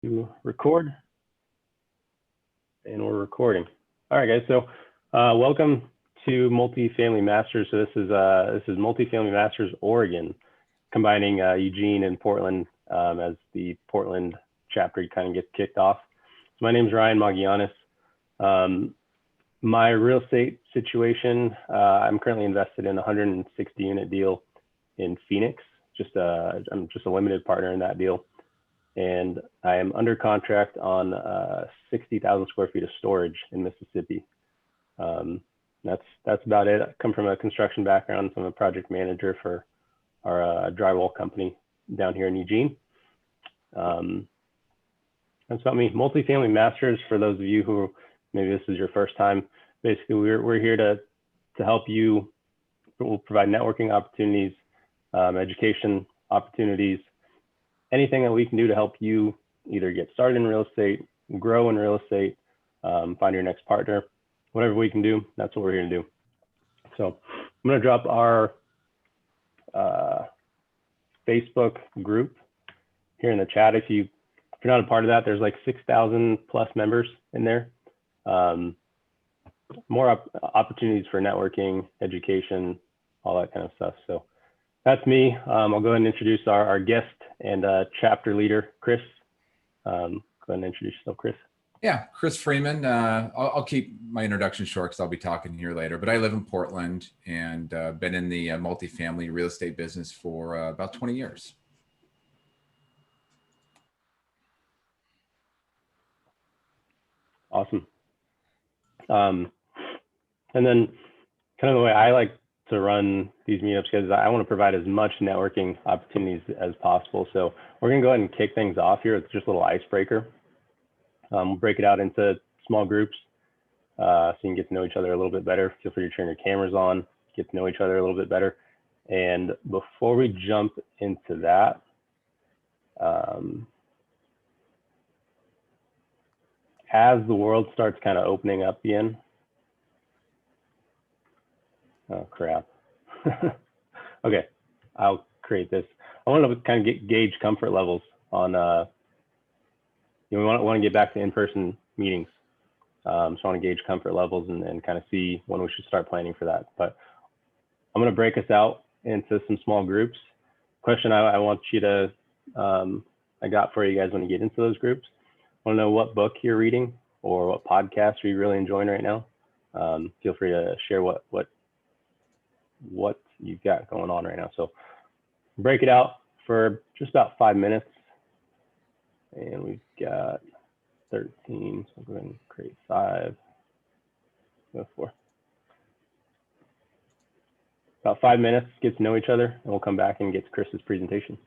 To record, and we're recording. All right, guys. So, welcome to Multifamily Masters. So this is Multifamily Masters Oregon, combining Eugene and Portland as the Portland chapter kind of gets kicked off. So my name is Ryan Magianis. My real estate situation, I'm currently invested in a 160 unit deal in Phoenix. I'm just a limited partner in that deal. And I am under contract on 60,000 square feet of storage in Mississippi. That's about it. I come from a construction background, so I'm a project manager for our drywall company down here in Eugene. That's about me. Multifamily Masters, for those of you who maybe this is your first time, basically we're here to help you. We'll provide networking opportunities, education opportunities, anything that we can do to help you either get started in real estate, grow in real estate, find your next partner, whatever we can do, that's what we're here to do. So I'm going to drop our Facebook group here in the chat. If you're not a part of that, there's like 6,000 plus members in there. More opportunities for networking, education, all that kind of stuff. So that's me. I'll go ahead and introduce our guest and chapter leader, Chris. Go ahead and introduce yourself, Chris. Yeah, Chris Freeman. I'll keep my introduction short because I'll be talking here later. But I live in Portland and been in the multifamily real estate business for about 20 years. Awesome. And then kind of the way I like to run these meetups, because I want to provide as much networking opportunities as possible. So we're going to go ahead and kick things off here. It's just a little icebreaker. We'll break it out into small groups so you can get to know each other a little bit better. Feel free to turn your cameras on, get to know each other a little bit better. And before we jump into that, as the world starts kind of opening up again, oh crap. Okay, I'll create this. I want to kind of gauge comfort levels on, we want to get back to in-person meetings. So I want to gauge comfort levels and kind of see when we should start planning for that. But I'm going to break us out into some small groups. Question I want you to, I got for you guys when you get into those groups. I want to know what book you're reading or what podcast are you really enjoying right now. Feel free to share what you've got going on right now. So break it out for just about 5 minutes. And we've got 13, so I'll go ahead and create 5, go 4. About 5 minutes, get to know each other, and we'll come back and get to Chris's presentation.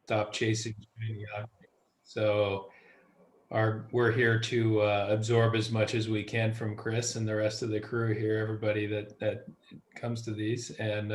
stop chasing shiny objects. So we're here to absorb as much as we can from Chris and the rest of the crew here, everybody that comes to these. And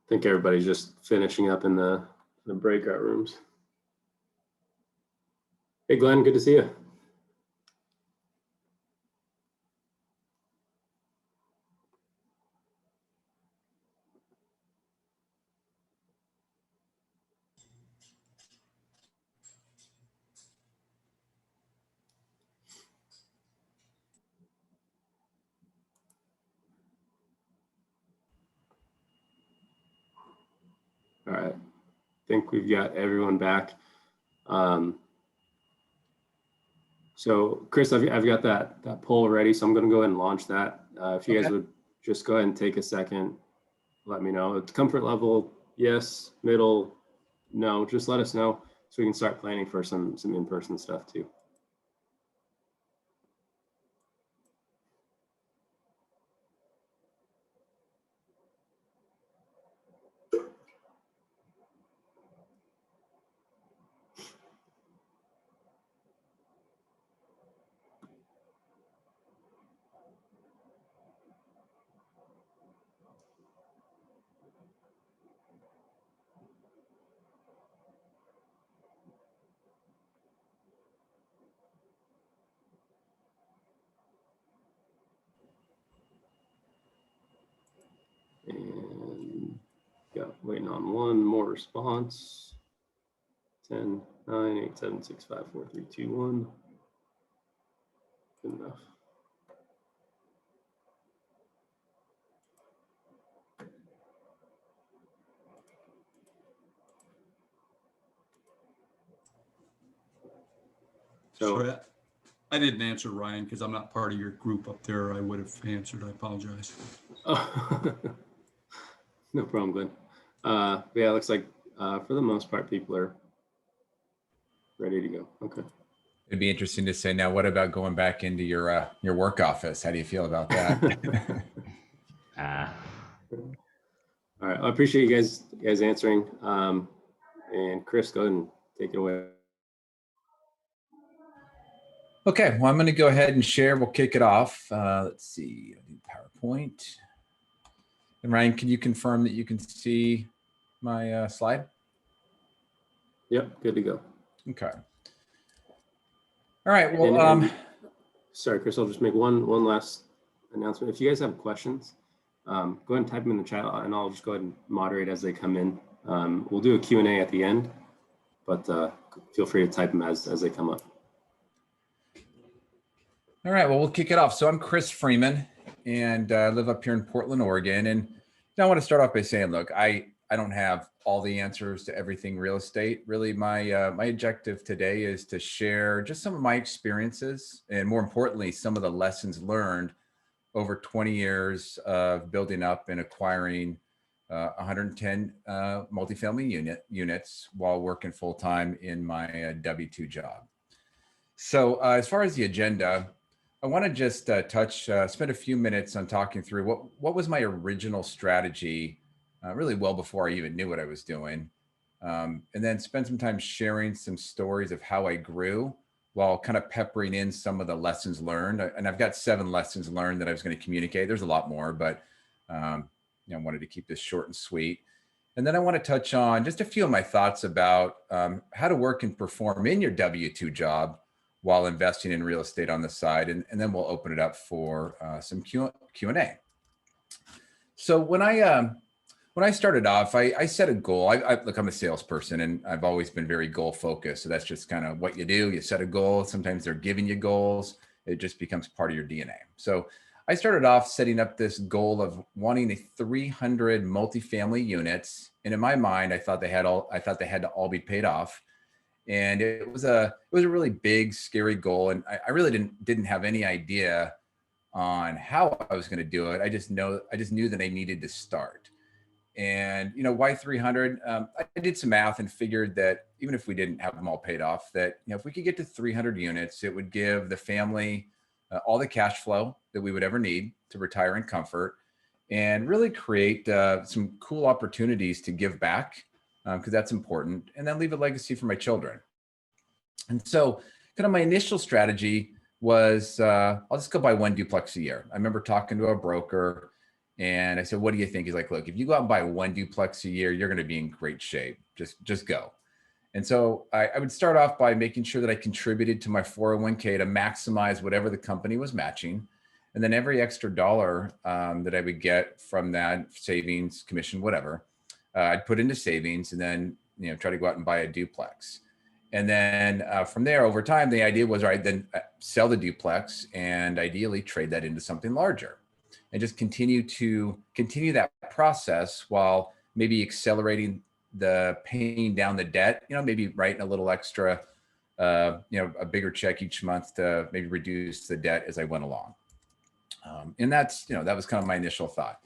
I think everybody's just finishing up in the breakout rooms. Hey, Glenn, good to see you. All right, I think we've got everyone back. So Chris, I've got that poll ready, so I'm going to go ahead and launch that. If you guys would just go ahead and take a second, let me know. It's comfort level, yes, middle, no. Just let us know so we can start planning for some in-person stuff too. And waiting on one more response. 10, 9, 8, 7, 6, 5, 4, 3, 2, 1. Good enough. So sorry, I didn't answer, Ryan, because I'm not part of your group up there. I would have answered. I apologize. oh, no problem, Glenn. Yeah, it looks like for the most part, people are ready to go. Okay. It'd be interesting to say now, what about going back into your work office? How do you feel about that? All right. I appreciate you guys answering. And Chris, go ahead and take it away. Okay, well, I'm going to go ahead and share. We'll kick it off. Let's see, I'll do PowerPoint. And Ryan, can you confirm that you can see my slide? Yep, good to go. Okay. All right. Well, sorry, Chris, I'll just make one last announcement. If you guys have questions, go ahead and type them in the chat, and I'll just go ahead and moderate as they come in. We'll do a Q&A at the end, but feel free to type them as they come up. All right, well, we'll kick it off. So I'm Chris Freeman, and I live up here in Portland, Oregon. And I want to start off by saying, look, I don't have all the answers to everything real estate. Really, my objective today is to share just some of my experiences, and more importantly, some of the lessons learned over 20 years of building up and acquiring 110 multifamily units while working full-time in my W-2 job. So as far as the agenda, I want to just spend a few minutes on talking through what was my original strategy, really well before I even knew what I was doing, and then spend some time sharing some stories of how I grew while kind of peppering in some of the lessons learned. And I've got 7 lessons learned that I was going to communicate. There's a lot more, but I wanted to keep this short and sweet. And then I want to touch on just a few of my thoughts about how to work and perform in your W-2 job while investing in real estate on the side. And then we'll open it up for some Q&A. So when I started off, I set a goal. Look, I'm a salesperson, and I've always been very goal focused. So that's just kind of what you do. You set a goal. Sometimes they're giving you goals. It just becomes part of your DNA. So I started off setting up this goal of wanting 300 multifamily units. And in my mind, I thought they had to all be paid off. And it was a really big, scary goal. And I really didn't have any idea on how I was going to do it. I just knew that I needed to start. And, why 300? I did some math and figured that even if we didn't have them all paid off, that, if we could get to 300 units, it would give the family all the cash flow that we would ever need to retire in comfort and really create some cool opportunities to give back, because that's important, and then leave a legacy for my children. And so kind of my initial strategy was, I'll just go buy one duplex a year. I remember talking to a broker and I said, what do you think? He's like, look, if you go out and buy one duplex a year, you're going to be in great shape. Just go. And so I would start off by making sure that I contributed to my 401k to maximize whatever the company was matching. And then every extra dollar that I would get from that, savings, commission, whatever, I'd put into savings and then, try to go out and buy a duplex. And then from there, over time, the idea was, all right, then sell the duplex and ideally trade that into something larger, and just continue that process while maybe accelerating the paying down the debt, maybe writing a little extra, a bigger check each month to maybe reduce the debt as I went along. And that's, that was kind of my initial thought.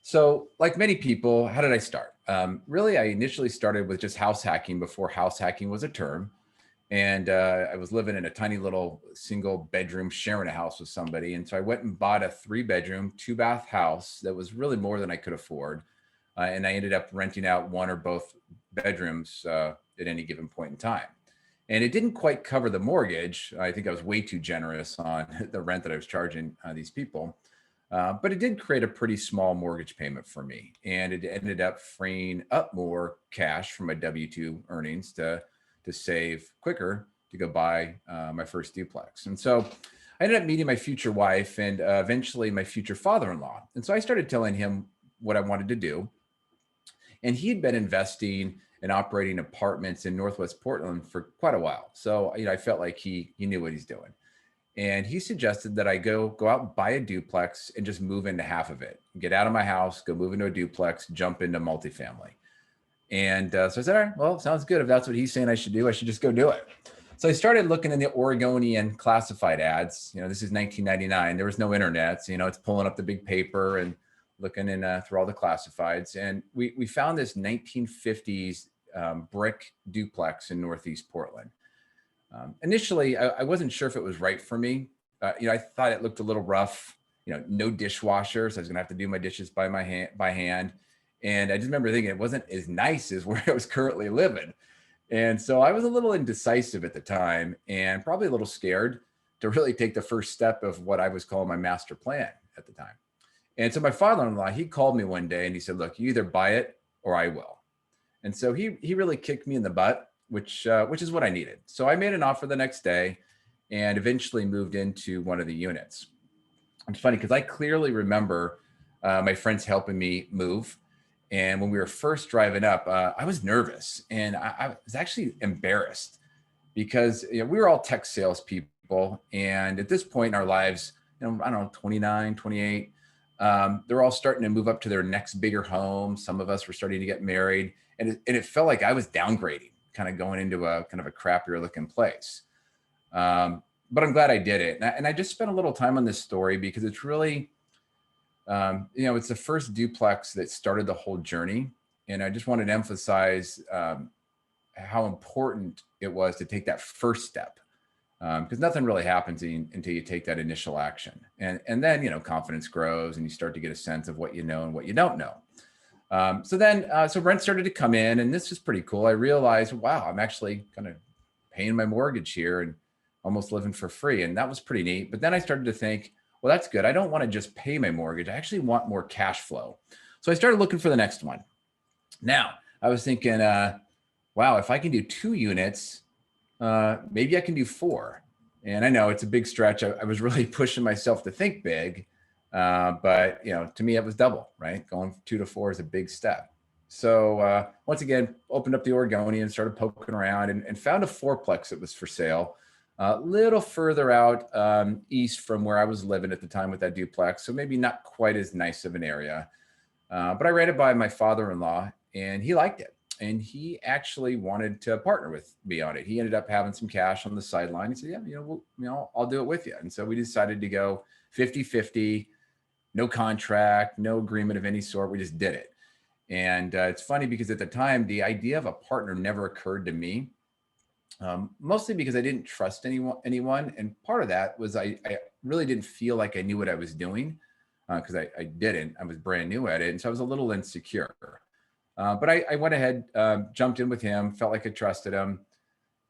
So like many people, how did I start? Really, I initially started with just house hacking before house hacking was a term. And I was living in a tiny little single bedroom, sharing a house with somebody. And so I went and bought a 3-bedroom, 2-bath house that was really more than I could afford. And I ended up renting out one or both bedrooms at any given point in time. And it didn't quite cover the mortgage. I think I was way too generous on the rent that I was charging these people. But it did create a pretty small mortgage payment for me. And it ended up freeing up more cash from my W-2 earnings to save quicker to go buy my first duplex. And so I ended up meeting my future wife and eventually my future father-in-law. And so I started telling him what I wanted to do. And he had been investing and operating apartments in Northwest Portland for quite a while. So, I felt like he knew what he's doing. And he suggested that I go out and buy a duplex and just move into half of it, get out of my house, go move into a duplex, jump into multifamily. And so I said, all right, well, sounds good. If that's what he's saying I should do, I should just go do it. So I started looking in the Oregonian classified ads. This is 1999. There was no internet. So, it's pulling up the big paper and looking in through all the classifieds. And we found this 1950s brick duplex in Northeast Portland. Initially, I wasn't sure if it was right for me. I thought it looked a little rough, no dishwasher. So I was going to have to do my dishes by hand. And I just remember thinking it wasn't as nice as where I was currently living. And so I was a little indecisive at the time and probably a little scared to really take the first step of what I was calling my master plan at the time. And so my father-in-law, he called me one day and he said, look, you either buy it or I will. And so he really kicked me in the butt, which is what I needed. So I made an offer the next day and eventually moved into one of the units. It's funny because I clearly remember my friends helping me move. And when we were first driving up, I was nervous and I was actually embarrassed because we were all tech salespeople. And at this point in our lives, I don't know, 29, 28, they're all starting to move up to their next bigger home. Some of us were starting to get married and it felt like I was downgrading, kind of going into a kind of a crappier looking place. But I'm glad I did it. And I just spent a little time on this story because it's really, it's the first duplex that started the whole journey. And I just wanted to emphasize how important it was to take that first step, because nothing really happens until you take that initial action. And then, confidence grows and you start to get a sense of what you know and what you don't know. So rent started to come in and this was pretty cool. I realized, wow, I'm actually kind of paying my mortgage here and almost living for free. And that was pretty neat. But then I started to think, well, that's good. I don't want to just pay my mortgage. I actually want more cash flow. So I started looking for the next one. Now I was thinking, wow, if I can do 2 units, maybe I can do 4. And I know it's a big stretch. I was really pushing myself to think big, but to me it was double, right? Going from 2 to 4 is a big step. So once again, opened up the Oregonian, started poking around and found a 4-plex that was for sale. A little further out east from where I was living at the time with that duplex. So maybe not quite as nice of an area. But I ran it by my father-in-law and he liked it. And he actually wanted to partner with me on it. He ended up having some cash on the sideline. He said, yeah, I'll do it with you. And so we decided to go 50-50, no contract, no agreement of any sort. We just did it. And it's funny because at the time, the idea of a partner never occurred to me, mostly because I didn't trust anyone. And part of that was I really didn't feel like I knew what I was doing because I didn't. I was brand new at it. And so I was a little insecure. But I went ahead, jumped in with him, felt like I trusted him,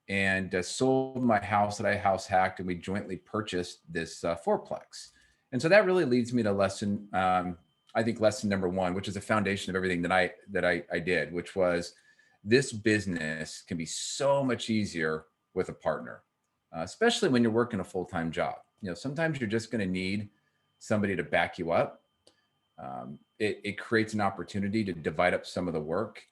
and sold my house that I house hacked, and we jointly purchased this fourplex. And so that really leads me to lesson, I think lesson number one, which is the foundation of everything that I did, which was this business can be so much easier with a partner, especially when you're working a full-time job. You know, sometimes you're just going to need somebody to back you up. It creates an opportunity to divide up some of the work.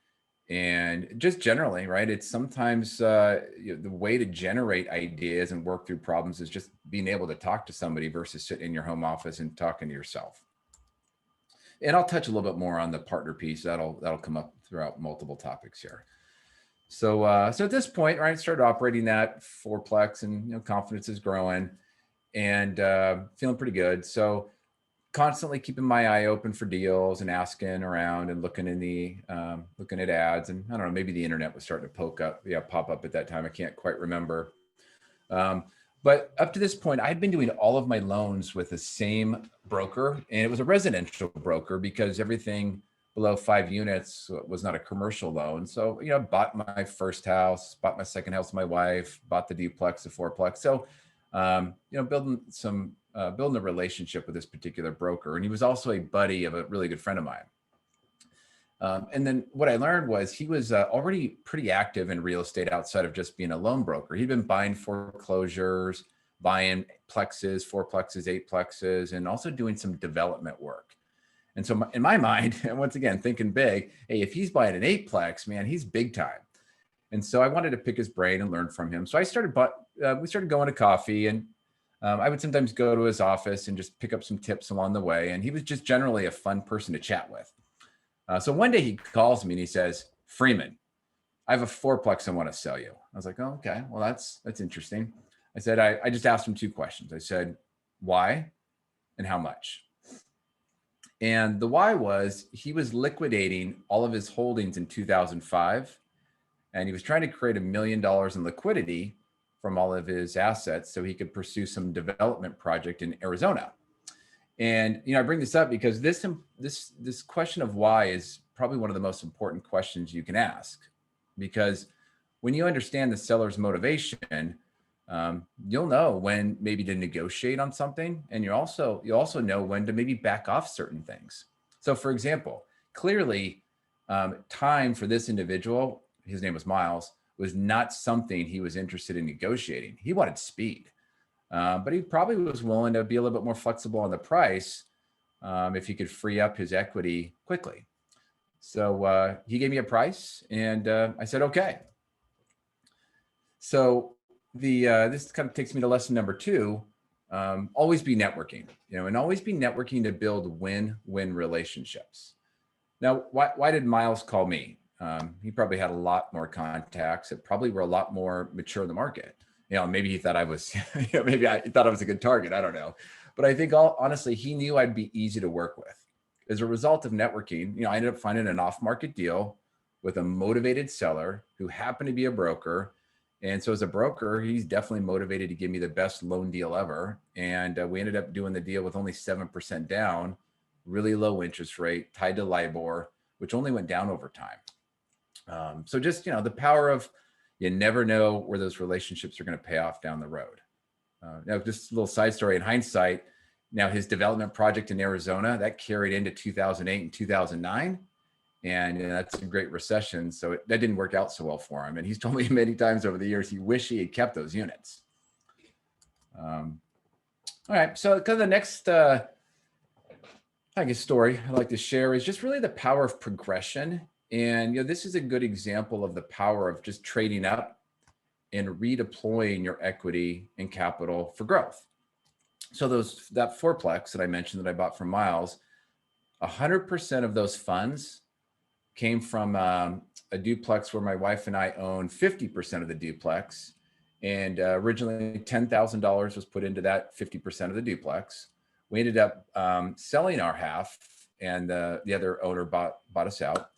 And just generally, right, it's sometimes the way to generate ideas and work through problems is just being able to talk to somebody versus sitting in your home office and talking to yourself. And I'll touch a little bit more on the partner piece. That'll come up throughout multiple topics here. So at this point, right, I started operating that fourplex, and confidence is growing and feeling pretty good. So constantly keeping my eye open for deals and asking around and looking at ads, and I don't know, maybe the internet was starting to pop up at that time. I can't quite remember. But up to this point, I'd been doing all of my loans with the same broker, and it was a residential broker because everything below 5 units was not a commercial loan. So, bought my first house, bought my second house with my wife, bought the duplex, the fourplex. So, building a relationship with this particular broker. And he was also a buddy of a really good friend of mine. And then what I learned was he was already pretty active in real estate outside of just being a loan broker. He'd been buying foreclosures, buying plexes, fourplexes, eightplexes, and also doing some development work. And so in my mind, and once again, thinking big, hey, if he's buying an eightplex, man, he's big time. And so I wanted to pick his brain and learn from him. So we started going to coffee, and I would sometimes go to his office and just pick up some tips along the way. And he was just generally a fun person to chat with. So one day he calls me and he says, "Freeman, I have a fourplex I want to sell you." I was like, "Oh, okay. Well, that's interesting." I said, I just asked him 2 questions. I said, "Why and how much?" And the why was he was liquidating all of his holdings in 2005. And he was trying to create $1 million in liquidity from all of his assets so he could pursue some development project in Arizona. And I bring this up because this question of why is probably one of the most important questions you can ask, because when you understand the seller's motivation, you'll know when maybe to negotiate on something, and you also know when to maybe back off certain things. So, for example, clearly, time for this individual, his name was Miles, was not something he was interested in negotiating. He wanted speed. But he probably was willing to be a little bit more flexible on the price if he could free up his equity quickly. So he gave me a price, and I said, okay. So this kind of takes me to lesson number 2. Always be networking, and always be networking to build win-win relationships. Now, why did Miles call me? He probably had a lot more contacts that probably were a lot more mature in the market. Maybe he thought I was, maybe I thought I was a good target. I don't know. But I think honestly, he knew I'd be easy to work with. As a result of networking, I ended up finding an off-market deal with a motivated seller who happened to be a broker. And so as a broker, he's definitely motivated to give me the best loan deal ever. And we ended up doing the deal with only 7% down, really low interest rate, tied to LIBOR, which only went down over time. So just, the power of, you never know where those relationships are going to pay off down the road. Now, just a little side story in hindsight. Now, his development project in Arizona, that carried into 2008 and 2009. And that's a great recession. So that didn't work out so well for him. And he's told me many times over the years, he wished he had kept those units. All right. So kind of the next, story I'd like to share is just really the power of progression. And this is a good example of the power of just trading up and redeploying your equity and capital for growth. So that fourplex that I mentioned that I bought from Miles, 100% of those funds came from a duplex where my wife and I own 50% of the duplex. And originally $10,000 was put into that 50% of the duplex. we ended up selling our half, and the other owner bought us out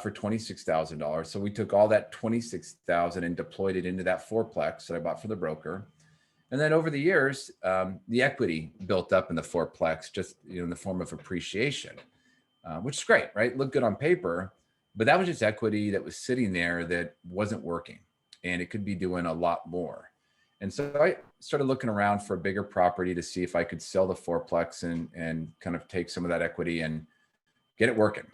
for $26,000. So we took all that $26,000 and deployed it into that fourplex that I bought for the broker. And then over the years, the equity built up in the fourplex, just in the form of appreciation, which is great, right? Looked good on paper, but that was just equity that was sitting there that wasn't working, and it could be doing a lot more. And so I started looking around for a bigger property to see if I could sell the fourplex and kind of take some of that equity and get it working.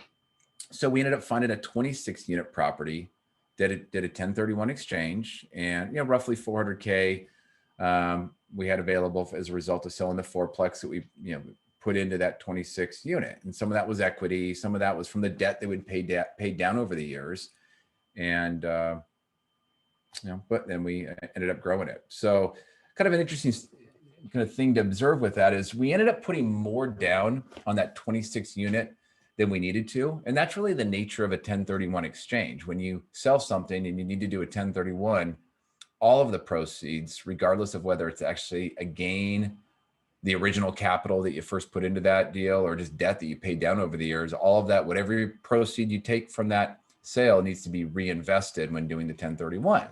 So we ended up finding a 26 unit property, did a 1031 exchange, and roughly 400K we had available as a result of selling the fourplex that we put into that 26 unit. And some of that was equity, some of that was from the debt that we'd paid down over the years, and but then we ended up growing it. So kind of an interesting kind of thing to observe with that is we ended up putting more down on that 26 unit than we needed to. And that's really the nature of a 1031 exchange. When you sell something and you need to do a 1031, all of the proceeds, regardless of whether it's actually a gain, the original capital that you first put into that deal, or just debt that you paid down over the years, all of that, whatever proceed you take from that sale needs to be reinvested when doing the 1031.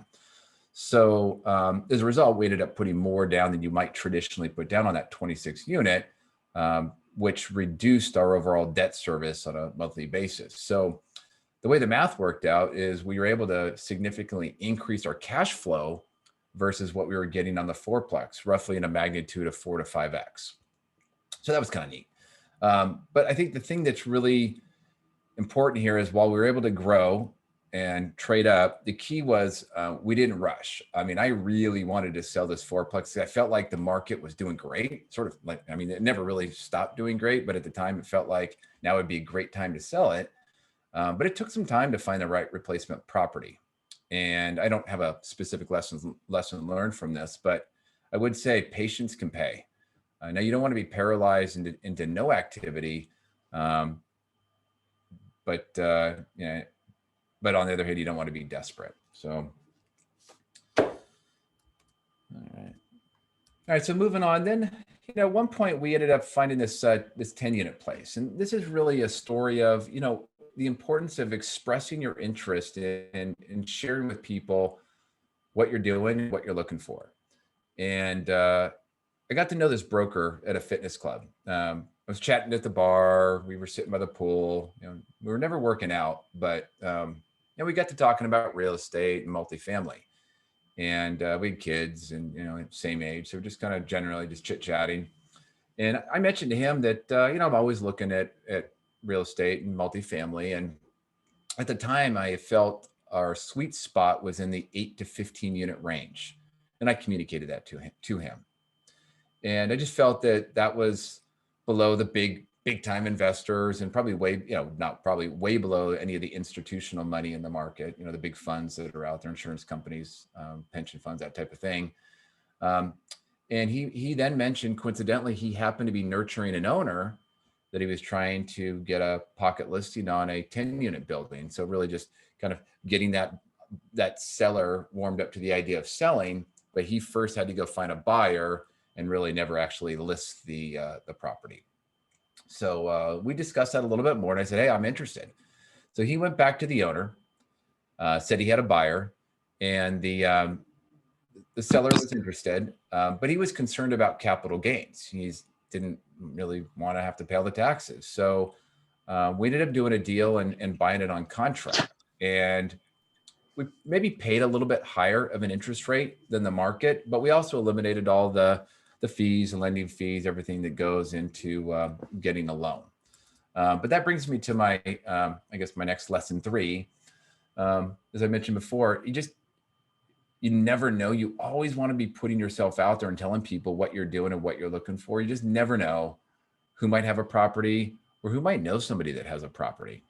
So as a result, we ended up putting more down than you might traditionally put down on that 26 unit, which reduced our overall debt service on a monthly basis. So the way the math worked out is we were able to significantly increase our cash flow versus what we were getting on the fourplex, roughly in a magnitude of 4 to 5x. So that was kind of neat. But I think the thing that's really important here is while we were able to grow and trade up, the key was we didn't rush. I mean, I really wanted to sell this fourplex. I felt like the market was doing great, sort of like, I mean, it never really stopped doing great, but at the time it felt like now would be a great time to sell it. But it took some time to find the right replacement property. And I don't have a specific lesson learned from this, but I would say patience can pay. Now you don't want to be paralyzed into no activity, but on the other hand, you don't want to be desperate. So, all right. So moving on, then, at one point we ended up finding this 10 unit place, and this is really a story of the importance of expressing your interest in sharing with people what you're doing, what you're looking for. And I got to know this broker at a fitness club. I was chatting at the bar. We were sitting by the pool. We were never working out, but we got to talking about real estate and multifamily. And we had kids and same age, so we're just kind of generally just chit chatting. And I mentioned to him that I'm always looking at real estate and multifamily. And at the time, I felt our sweet spot was in the 8 to 15 unit range. And I communicated that to him. And I just felt that was below the big time investors, and probably way below any of the institutional money in the market, the big funds that are out there, insurance companies, pension funds, that type of thing. And he then mentioned, coincidentally, he happened to be nurturing an owner that he was trying to get a pocket listing on a 10 unit building. So really just kind of getting that seller warmed up to the idea of selling, but he first had to go find a buyer and really never actually list the property. So we discussed that a little bit more, and I said, hey, I'm interested. So he went back to the owner, said he had a buyer, and the seller was interested, but he was concerned about capital gains. He didn't really want to have to pay all the taxes. So we ended up doing a deal and buying it on contract. And we maybe paid a little bit higher of an interest rate than the market, but we also eliminated all the fees and lending fees, everything that goes into getting a loan. But that brings me to my next lesson 3. As I mentioned before, you never know. You always want to be putting yourself out there and telling people what you're doing and what you're looking for. You just never know who might have a property or who might know somebody that has a property.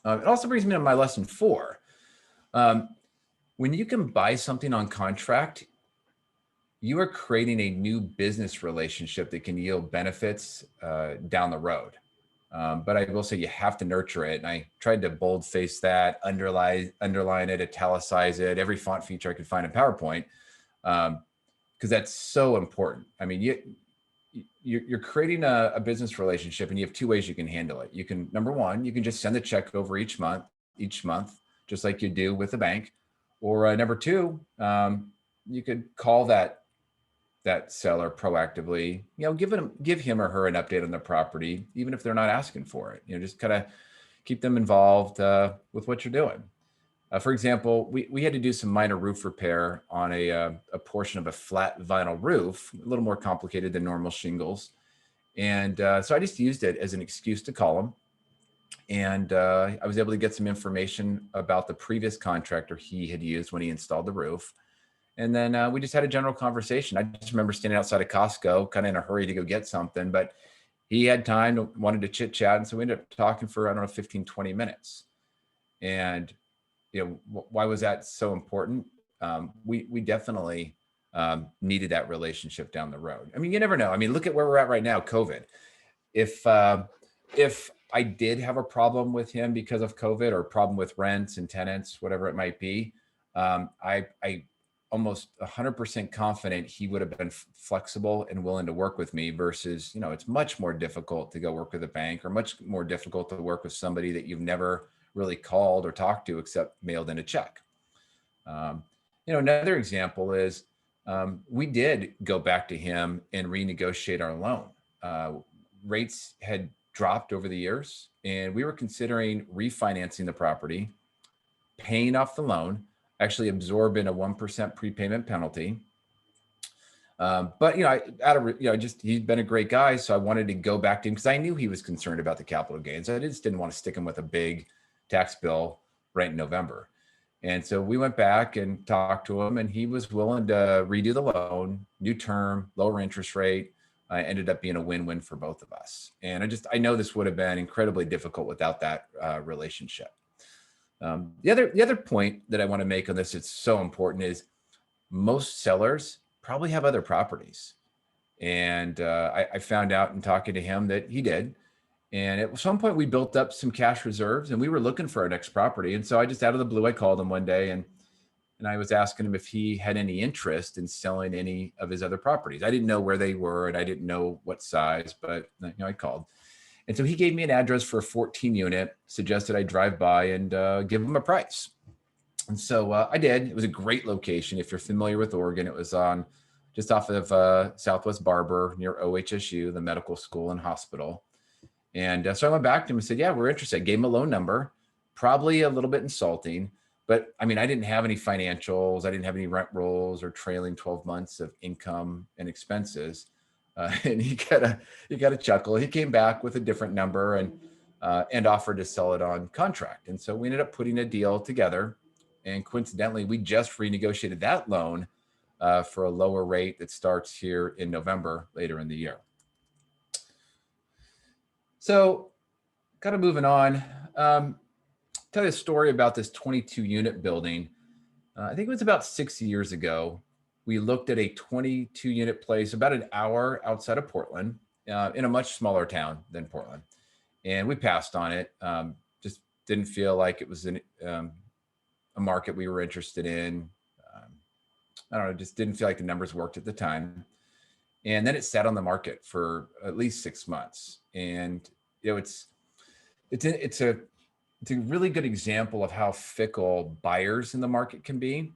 It also brings me to my lesson 4. When you can buy something on contract, you are creating a new business relationship that can yield benefits down the road. But I will say you have to nurture it. And I tried to boldface that, underline it, italicize it, every font feature I could find in PowerPoint, because that's so important. I mean, you're creating a business relationship, and you have two ways you can handle it. You can, number one, you can just send the check over each month, just like you do with a bank. Or number two, you could call that seller proactively, give him or her an update on the property, even if they're not asking for it. Just kind of keep them involved with what you're doing. For example, we had to do some minor roof repair on a portion of a flat vinyl roof, a little more complicated than normal shingles. And so I just used it as an excuse to call them. And I was able to get some information about the previous contractor he had used when he installed the roof. And then we just had a general conversation. I just remember standing outside of Costco, kind of in a hurry to go get something, but he had time, wanted to chit chat. And so we ended up talking for, 15, 20 minutes. And why was that so important? We definitely needed that relationship down the road. I mean, you never know. I mean, look at where we're at right now, COVID. If I did have a problem with him because of COVID, or a problem with rents and tenants, whatever it might be, I almost 100% confident he would have been flexible and willing to work with me versus, it's much more difficult to go work with a bank, or much more difficult to work with somebody that you've never really called or talked to except mailed in a check. Another example is we did go back to him and renegotiate our loan. Rates had dropped over the years, and we were considering refinancing the property, paying off the loan, actually absorbing a 1% prepayment penalty. But he's been a great guy, so I wanted to go back to him because I knew he was concerned about the capital gains. I just didn't want to stick him with a big tax bill right in November. And so we went back and talked to him, and he was willing to redo the loan, new term, lower interest rate. Ended up being a win-win for both of us. And I know this would have been incredibly difficult without that relationship. The other point that I want to make on this, it's so important, is most sellers probably have other properties. And I found out in talking to him that he did. And at some point we built up some cash reserves, and we were looking for our next property. And so I just, out of the blue, I called him one day and I was asking him if he had any interest in selling any of his other properties. I didn't know where they were, and I didn't know what size, but I called. And so he gave me an address for a 14 unit, suggested I drive by and give him a price. And so I did. It was a great location. If you're familiar with Oregon, it was just off of Southwest Barber near OHSU, the medical school and hospital. And so I went back to him and said, yeah, we're interested. I gave him a low number, probably a little bit insulting, but I mean, I didn't have any financials. I didn't have any rent rolls or trailing 12 months of income and expenses. And he got a chuckle. He came back with a different number and offered to sell it on contract. And so we ended up putting a deal together. And coincidentally, we just renegotiated that loan for a lower rate that starts here in November later in the year. So kind of moving on, tell you a story about this 22 unit building. I think it was about 6 years ago. We looked at a 22 unit place about an hour outside of Portland in a much smaller town than Portland. And we passed on it. Just didn't feel like it was a market we were interested in. I don't know, just didn't feel like the numbers worked at the time. And then it sat on the market for at least 6 months. And it's a really good example of how fickle buyers in the market can be.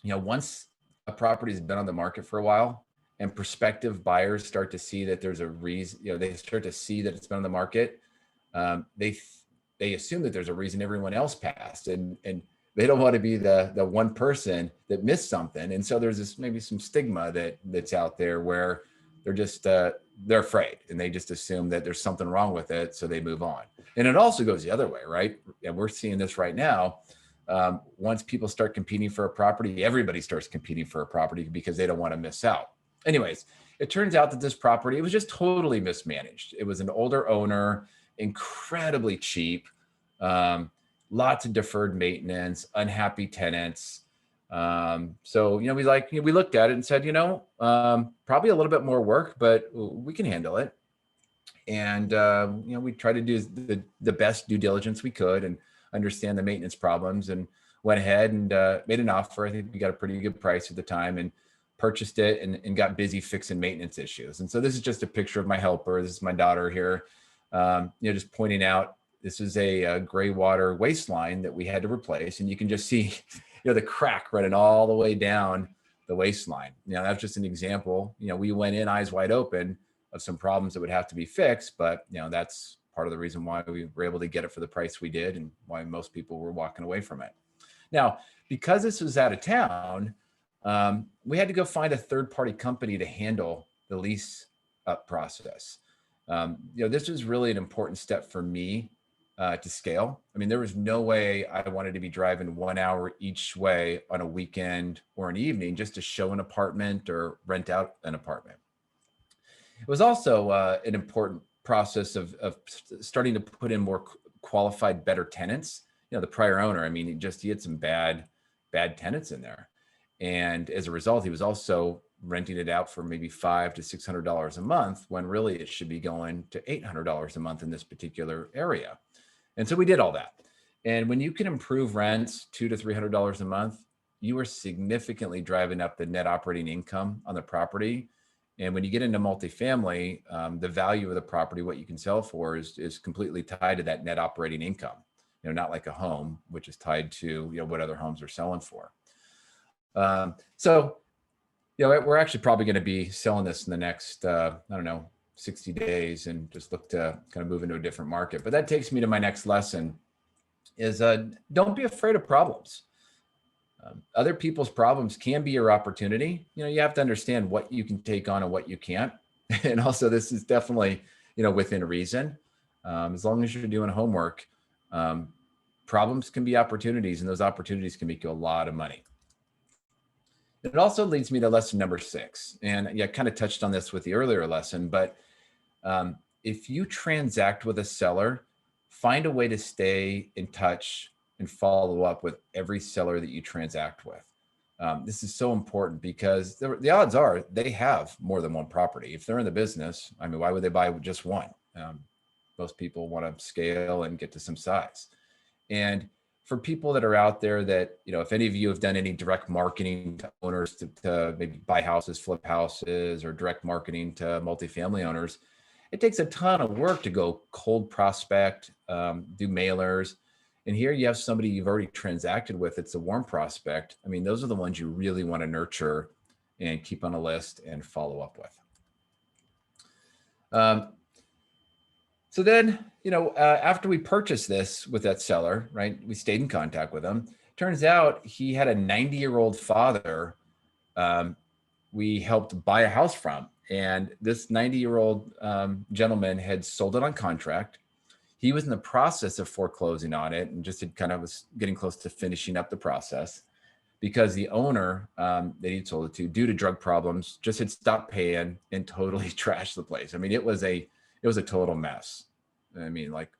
Once a property has been on the market for a while and prospective buyers start to see that there's a reason, they start to see that it's been on the market, they assume that there's a reason everyone else passed, and they don't want to be the one person that missed something. And so there's maybe some stigma that's out there where they're just they're afraid, and they just assume that there's something wrong with it, so they move on. And it also goes the other way, right? And we're seeing this right now. Once people start competing for a property, everybody starts competing for a property because they don't want to miss out. Anyways, it turns out that this property, it was just totally mismanaged. It was an older owner, incredibly cheap, lots of deferred maintenance, unhappy tenants. So, we looked at it and said, probably a little bit more work, but we can handle it. And, we tried to do the best due diligence we could and understand the maintenance problems, and went ahead and made an offer. I think we got a pretty good price at the time. And purchased it and got busy fixing maintenance issues. And so this is just a picture of my helper. This is my daughter here, just pointing out this is a gray water waste line that we had to replace. And you can just see, the crack running all the way down the waste line. That's just an example. We went in eyes wide open of some problems that would have to be fixed, but that's part of the reason why we were able to get it for the price we did and why most people were walking away from it. Now, because this was out of town, we had to go find a third-party company to handle the lease up process. This was really an important step for me to scale. I mean, there was no way I wanted to be driving 1 hour each way on a weekend or an evening just to show an apartment or rent out an apartment. It was also an important process of starting to put in more qualified, better tenants. The prior owner, I mean, he had some bad tenants in there. And as a result, he was also renting it out for maybe $500 to $600 a month, when really it should be going to $800 a month in this particular area. And so we did all that. And when you can improve rents $200 to $300 a month, you are significantly driving up the net operating income on the property. And when you get into multifamily, the value of the property, what you can sell for is completely tied to that net operating income. Not like a home, which is tied to what other homes are selling for. So we're actually probably going to be selling this in the next 60 days and just look to kind of move into a different market. But that takes me to my next lesson is don't be afraid of problems. Other people's problems can be your opportunity. You have to understand what you can take on and what you can't. And also this is definitely, within reason. As long as you're doing homework, problems can be opportunities, and those opportunities can make you a lot of money. It also leads me to lesson number 6. And I kind of touched on this with the earlier lesson, but if you transact with a seller, find a way to stay in touch and follow up with every seller that you transact with. This is so important because the odds are they have more than one property. If they're in the business, I mean, why would they buy just one? Most people want to scale and get to some size. And for people that are out there that, if any of you have done any direct marketing to owners to maybe buy houses, flip houses, or direct marketing to multifamily owners, it takes a ton of work to go cold prospect, do mailers. And here you have somebody you've already transacted with. It's a warm prospect. I mean, those are the ones you really want to nurture and keep on a list and follow up with. So then, after we purchased this with that seller, right, we stayed in contact with him. Turns out he had a 90-year-old father we helped buy a house from. And this 90-year-old gentleman had sold it on contract. He was in the process of foreclosing on it and just was getting close to finishing up the process because the owner that he'd sold it to, due to drug problems, just had stopped paying and totally trashed the place. I mean, it was a total mess. I mean, like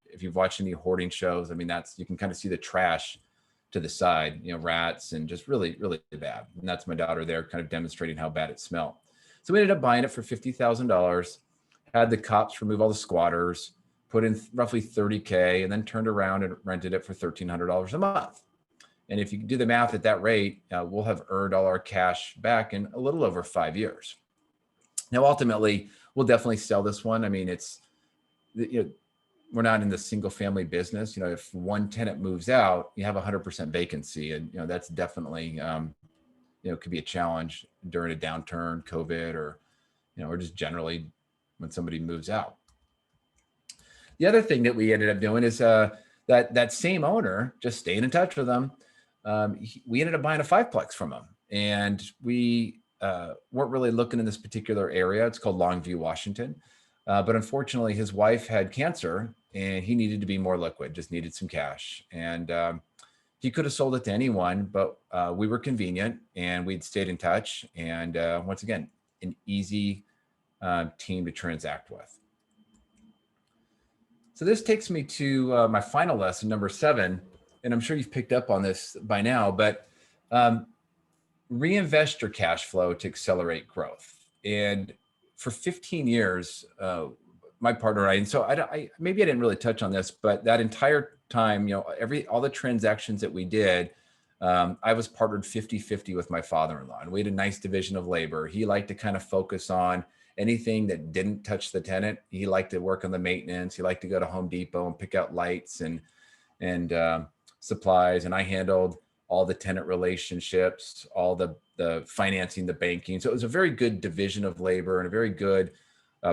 if you've watched any hoarding shows, I mean, you can kind of see the trash to the side, rats and just really, really bad. And that's my daughter there kind of demonstrating how bad it smelled. So we ended up buying it for $50,000, had the cops remove all the squatters, put in roughly $30K, and then turned around and rented it for $1,300 a month. And if you do the math at that rate, we'll have earned all our cash back in a little over 5 years. Now, ultimately, we'll definitely sell this one. I mean, we're not in the single family business. If one tenant moves out, you have 100% vacancy. And, that's definitely, could be a challenge during a downturn, COVID, or just generally when somebody moves out. The other thing that we ended up doing is that same owner, just staying in touch with them, we ended up buying a 5-plex from him. And we weren't really looking in this particular area. It's called Longview, Washington. But unfortunately, his wife had cancer and he needed to be more liquid, just needed some cash. And he could have sold it to anyone, but we were convenient and we'd stayed in touch. And once again, an easy team to transact with. So this takes me to my final lesson, number 7, and I'm sure you've picked up on this by now, but reinvest your cash flow to accelerate growth. And for 15 years, my partner and I, and so maybe I didn't really touch on this, but that entire time, all the transactions that we did, I was partnered 50-50 with my father-in-law, and we had a nice division of labor. He liked to kind of focus on anything that didn't touch the tenant. He liked to work on the maintenance. He liked to go to Home Depot and pick out lights and supplies. And I handled all the tenant relationships, all the financing, the banking. So it was a very good division of labor and a very good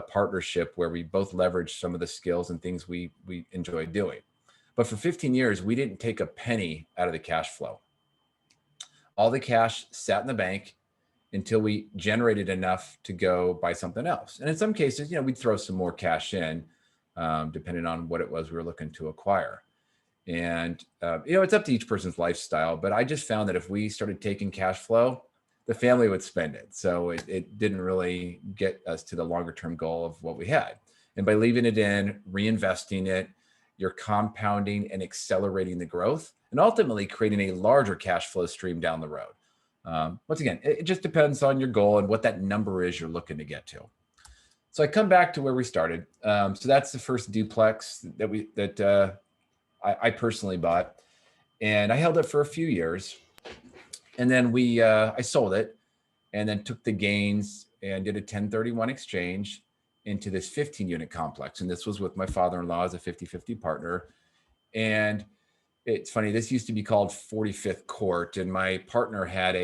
partnership where we both leveraged some of the skills and things we enjoyed doing. But for 15 years, we didn't take a penny out of the cash flow. All the cash sat in the bank until we generated enough to go buy something else. And in some cases, we'd throw some more cash in, depending on what it was we were looking to acquire. And, it's up to each person's lifestyle, but I just found that if we started taking cash flow, the family would spend it. So it didn't really get us to the longer term goal of what we had. And by leaving it in, reinvesting it, you're compounding and accelerating the growth and ultimately creating a larger cash flow stream down the road. Once again, it just depends on your goal and what that number is you're looking to get to. So I come back to where we started. So that's the first duplex that I personally bought, and I held it for a few years, and then I sold it, and then took the gains and did a 1031 exchange into this 15-unit complex, and this was with my father-in-law as a 50-50 partner. And it's funny, this used to be called 45th Court, and my partner had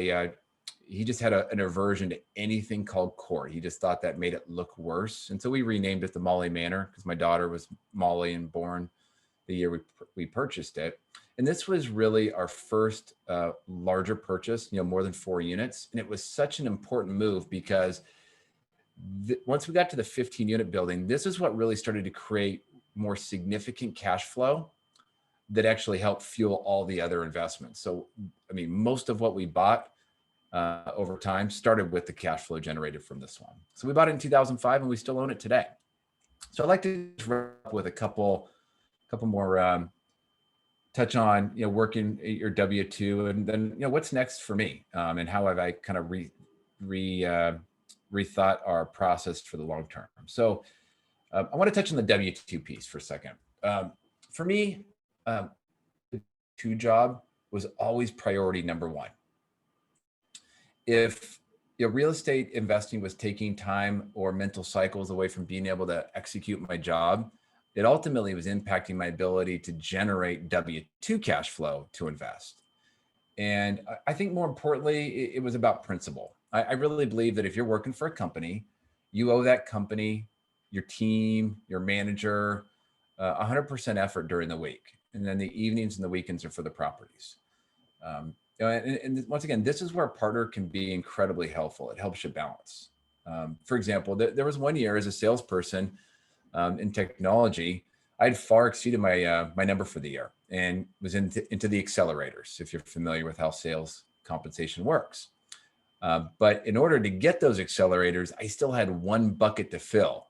he just had an aversion to anything called court. He just thought that made it look worse, and so we renamed it the Molly Manor because my daughter was Molly and born the year we purchased it. And this was really our first larger purchase, more than 4 units. And it was such an important move because once we got to the 15-unit building, this is what really started to create more significant cash flow that actually helped fuel all the other investments. So, most of what we bought over time started with the cash flow generated from this one. So we bought it in 2005 and we still own it today. So I'd like to wrap up with a couple more touch on working your W-2, and then what's next for me, and how have I kind of rethought our process for the long term. So I want to touch on the W-2 piece for a second. For me, the W-2 job was always priority number one. If real estate investing was taking time or mental cycles away from being able to execute my job, it ultimately was impacting my ability to generate W-2 cash flow to invest. And I think more importantly, it was about principle. I really believe that if you're working for a company, you owe that company, your team, your manager, 100% effort during the week. And then the evenings and the weekends are for the properties. And once again, this is where a partner can be incredibly helpful. It helps you balance. For example, there was one year as a salesperson, in technology, I'd far exceeded my number for the year and was into the accelerators, if you're familiar with how sales compensation works. But in order to get those accelerators, I still had one bucket to fill,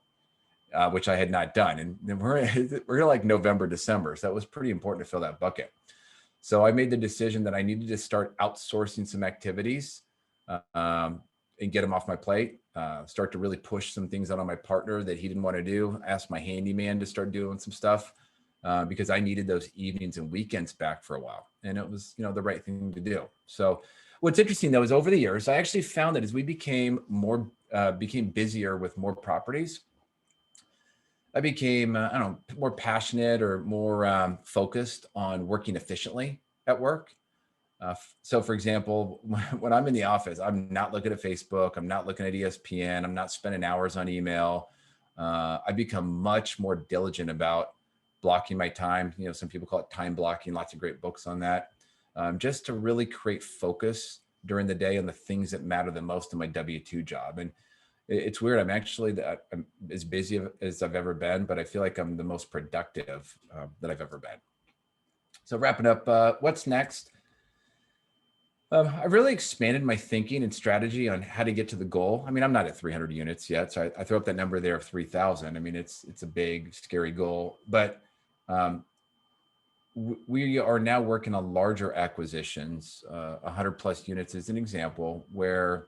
which I had not done. And we're like November, December. So that was pretty important to fill that bucket. So I made the decision that I needed to start outsourcing some activities and get them off my plate, start to really push some things out on my partner that he didn't want to do, ask my handyman to start doing some stuff because I needed those evenings and weekends back for a while. And it was, the right thing to do. So what's interesting though, is over the years, I actually found that as we became busier with more properties, I became, more passionate or more focused on working efficiently at work. So for example, when I'm in the office, I'm not looking at Facebook. I'm not looking at ESPN. I'm not spending hours on email. I become much more diligent about blocking my time. Some people call it time blocking, lots of great books on that, just to really create focus during the day on the things that matter the most in my W-2 job. And it's weird. I'm as busy as I've ever been, but I feel like I'm the most productive that I've ever been. So wrapping up, what's next? I've really expanded my thinking and strategy on how to get to the goal. I'm not at 300 units yet, so I throw up that number there of 3,000. It's a big, scary goal, but we are now working on larger acquisitions, 100 plus units as an example, where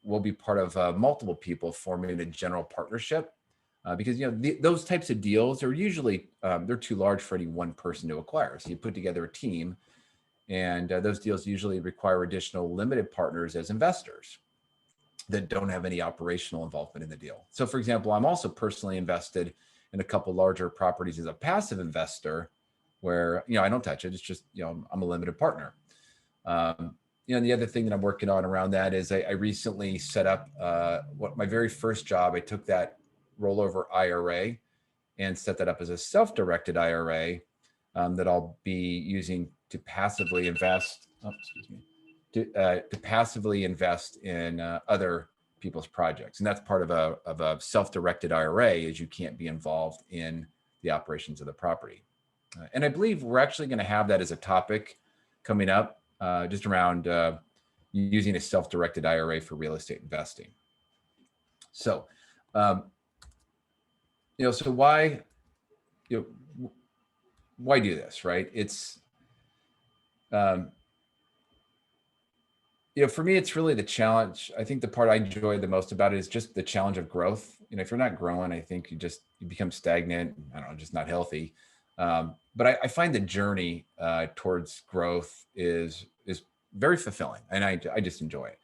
we'll be part of multiple people forming a general partnership. Because those types of deals are usually they're too large for any one person to acquire. So you put together a team. And those deals usually require additional limited partners as investors that don't have any operational involvement in the deal. So for example, I'm also personally invested in a couple larger properties as a passive investor where, I don't touch it. It's just, I'm a limited partner. And the other thing that I'm working on around that is I recently set up my very first job. I took that rollover IRA and set that up as a self-directed IRA that I'll be using to passively invest. To passively invest in other people's projects, and that's part of a self-directed IRA. Is you can't be involved in the operations of the property, and I believe we're actually going to have that as a topic coming up, just around using a self-directed IRA for real estate investing. So, so why do this, right? It's for me, it's really the challenge. I think the part I enjoy the most about it is just the challenge of growth. If you're not growing, I think you become stagnant. I don't know, just not healthy. But I find the journey towards growth is very fulfilling, and I just enjoy it.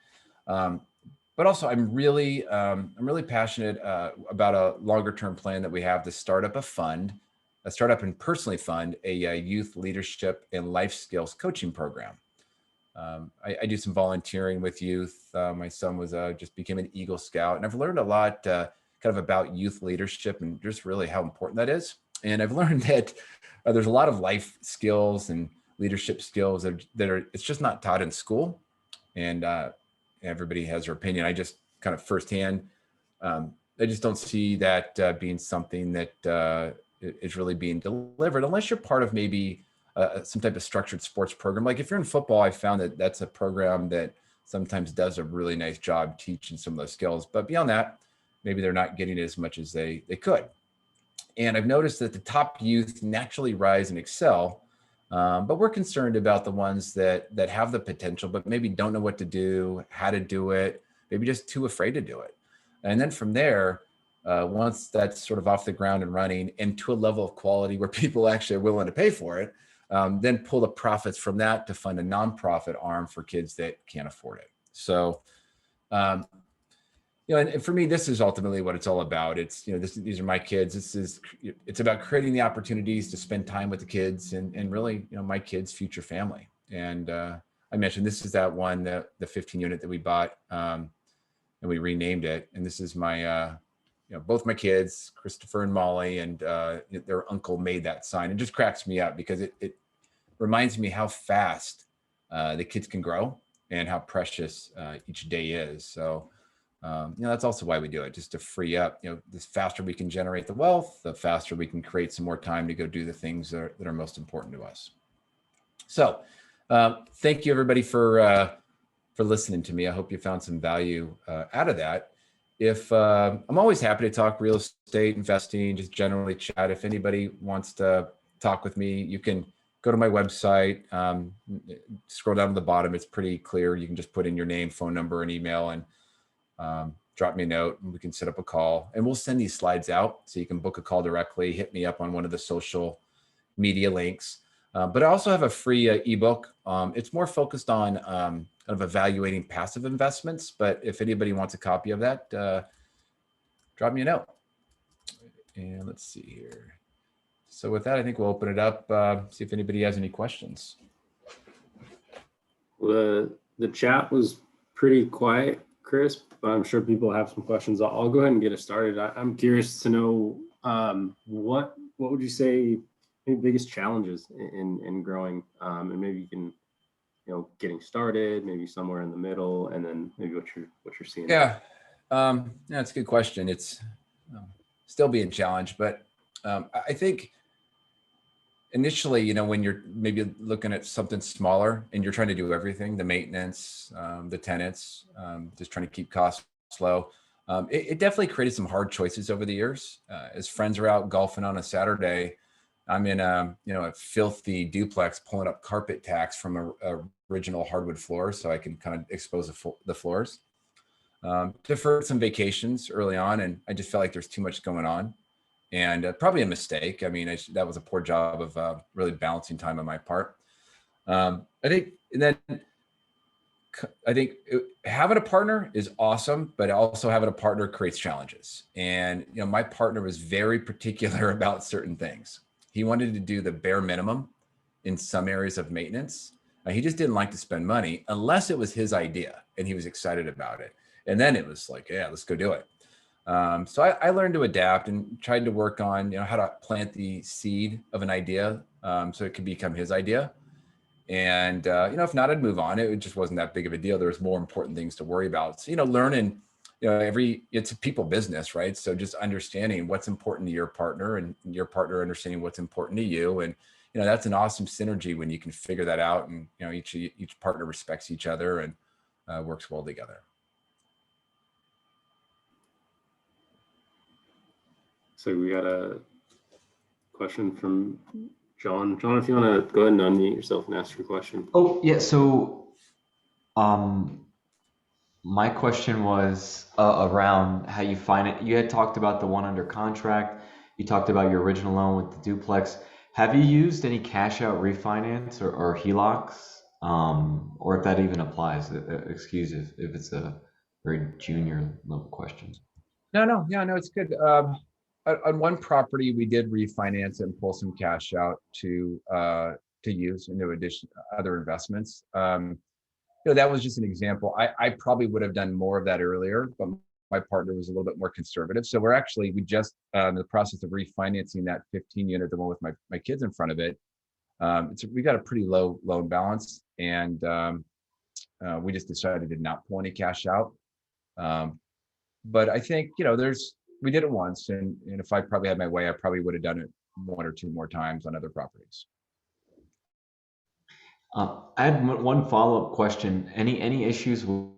But also, I'm really passionate about a longer term plan that we have to start up and personally fund a youth leadership and life skills coaching program. I do some volunteering with youth. My son just became an Eagle Scout, and I've learned a lot kind of about youth leadership and just really how important that is. And I've learned that there's a lot of life skills and leadership skills it's just not taught in school. And everybody has their opinion. I just kind of firsthand, I just don't see that being something that is really being delivered unless you're part of maybe some type of structured sports program. Like if you're in football, I found that that's a program that sometimes does a really nice job teaching some of those skills. But beyond that, maybe they're not getting as much as they could. And I've noticed that the top youth naturally rise and excel, but we're concerned about the ones that have the potential, but maybe don't know what to do, how to do it, maybe just too afraid to do it. And then from there, once that's sort of off the ground and running and to a level of quality where people actually are willing to pay for it, then pull the profits from that to fund a nonprofit arm for kids that can't afford it. So, and for me, this is ultimately what it's all about. It's, these are my kids. It's about creating the opportunities to spend time with the kids and really, my kids' future family. And I mentioned this is that one, the 15 unit that we bought, and we renamed it. And this is my, both my kids, Christopher and Molly, and their uncle made that sign. It just cracks me up because it reminds me how fast the kids can grow and how precious each day is. So, that's also why we do it, just to free up, the faster we can generate the wealth, the faster we can create some more time to go do the things that are most important to us. So thank you everybody for listening to me. I hope you found some value out of that. I'm always happy to talk real estate investing, just generally chat. If anybody wants to talk with me, you can go to my website, scroll down to the bottom. It's pretty clear. You can just put in your name, phone number, and email, and drop me a note, and we can set up a call. And we'll send these slides out so you can book a call directly. Hit me up on one of the social media links. But I also have a free ebook. It's more focused on kind of evaluating passive investments. But if anybody wants a copy of that, drop me a note. And let's see here. So with that, I think we'll open it up, see if anybody has any questions. The chat was pretty quiet, Chris, but I'm sure people have some questions. I'll go ahead and get it started. I'm curious to know what would you say maybe biggest challenges in growing, and maybe you can, getting started, maybe somewhere in the middle, and then maybe what you're seeing. Yeah, that's a good question. It's still being challenged, but I think initially, when you're maybe looking at something smaller and you're trying to do everything, the maintenance, the tenants, just trying to keep costs low, it definitely created some hard choices over the years. As friends are out golfing on a Saturday, I'm in a filthy duplex pulling up carpet tacks from a original hardwood floor so I can kind of expose the floors. Deferred some vacations early on, and I just felt like there's too much going on. And probably a mistake. I mean, that was a poor job of really balancing time on my part. I think, and then I think having a partner is awesome, but also having a partner creates challenges. And, you know, my partner was very particular about certain things. He wanted to do the bare minimum in some areas of maintenance. He just didn't like to spend money unless it was his idea and he was excited about it. And then it was like, yeah, let's go do it. So I learned to adapt and tried to work on, you know, how to plant the seed of an idea so it could become his idea. And, you know, if not, I'd move on. It just wasn't that big of a deal. There was more important things to worry about. So, you know, learning, you know, it's a people business, right? So just understanding what's important to your partner and your partner understanding what's important to you. And, you know, that's an awesome synergy when you can figure that out and, you know, each partner respects each other and works well together. So we got a question from John. John, if you want to go ahead and unmute yourself and ask your question. Oh, yeah. So, my question was around how you find it. You had talked about the one under contract. You talked about your original loan with the duplex. Have you used any cash out refinance or HELOCs? Or if that even applies, excuse if it's a very junior level question. No, it's good. On one property, we did refinance it and pull some cash out to use into other investments. You know, that was just an example. I probably would have done more of that earlier, but my partner was a little bit more conservative. So we just in the process of refinancing that 15 unit, the one with my kids in front of it. We got a pretty low loan balance, and we just decided to not pull any cash out. But I think, you know, we did it once, and if I probably had my way, I probably would have done it one or two more times on other properties. I had one follow-up question. Any issues with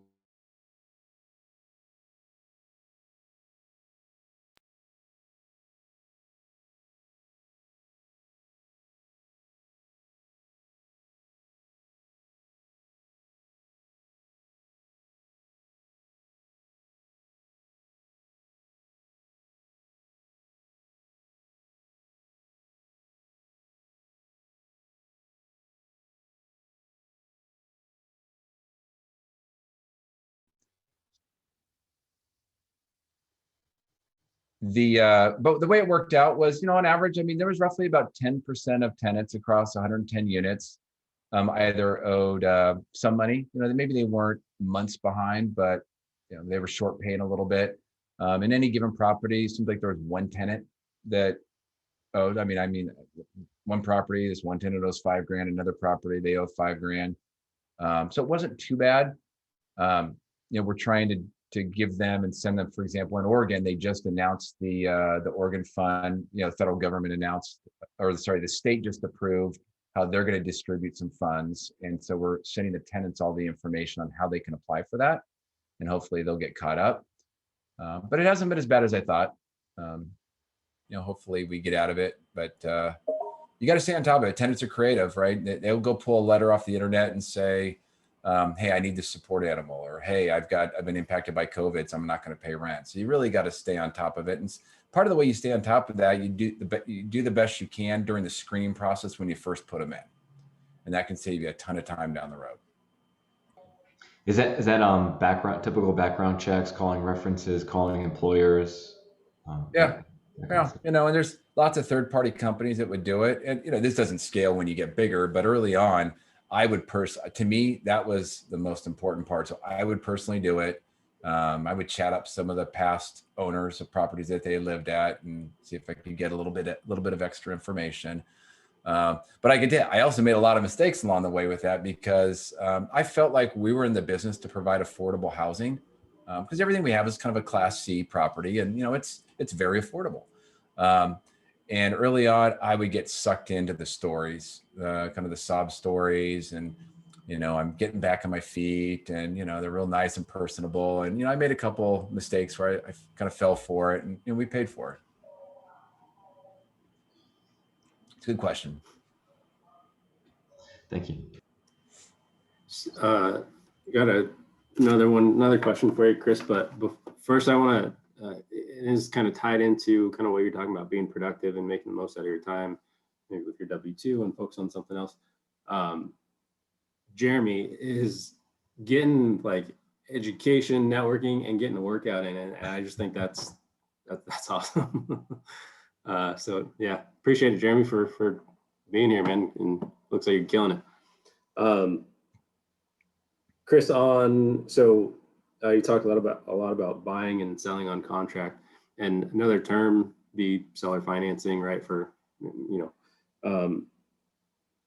But the way it worked out was, you know, on average, I mean, there was roughly about 10% of tenants across 110 units either owed some money. You know, maybe they weren't months behind, but you know, they were short paying a little bit. In any given property, it seems like there was one tenant that owed. I mean, one property, this one tenant owes $5,000. Another property, they owe $5,000. So it wasn't too bad. You know, we're trying to give them and send them, for example, in Oregon, they just announced the Oregon fund, you know, the federal government announced, or sorry, the state just approved how they're going to distribute some funds. And so we're sending the tenants all the information on how they can apply for that. And hopefully they'll get caught up. But it hasn't been as bad as I thought. You know, hopefully we get out of it, but you got to stay on top of it. Tenants are creative, right? They'll go pull a letter off the internet and say, hey, I need this support animal, or hey, I've been impacted by COVID, so I'm not going to pay rent. So you really got to stay on top of it. And part of the way you stay on top of that, you do the best you can during the screening process when you first put them in, and that can save you a ton of time down the road. is that typical background checks, calling references, calling employers? Yeah. You know, and there's lots of third-party companies that would do it, and you know, this doesn't scale when you get bigger, but early on, to me, that was the most important part. So I would personally do it. I would chat up some of the past owners of properties that they lived at and see if I could get a little bit of extra information. But I also made a lot of mistakes along the way with that because I felt like we were in the business to provide affordable housing because everything we have is kind of a Class C property, and you know, it's very affordable. And early on, I would get sucked into the stories, kind of the sob stories, and you know, I'm getting back on my feet, and you know, they're real nice and personable. And you know, I made a couple mistakes where I kind of fell for it, and you know, we paid for it. It's a good question. Thank you. Got another question for you, Chris. But first, I want to. It is kind of tied into kind of what you're talking about, being productive and making the most out of your time, maybe with your W-2 and focus on something else. Jeremy is getting like education, networking, and getting a workout in, and I just think that's awesome. So yeah, appreciate it, Jeremy, for being here, man. And looks like you're killing it. Chris, you talked a lot about buying and selling on contract, and another term be seller financing, right?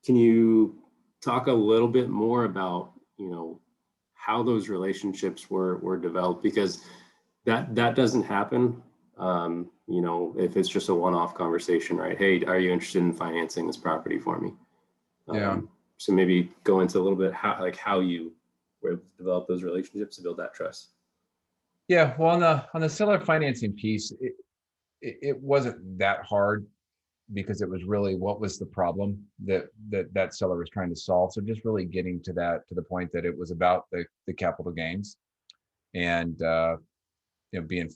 Can you talk a little bit more about how those relationships were developed, because that doesn't happen if it's just a one-off conversation, right? Hey, are you interested in financing this property for me? Yeah. So maybe go into a little bit how you were able to develop those relationships to build that trust. Yeah. Well, on the seller financing piece, it wasn't that hard because it was really what was the problem that seller was trying to solve. So just really getting to the point that it was about the capital gains, and being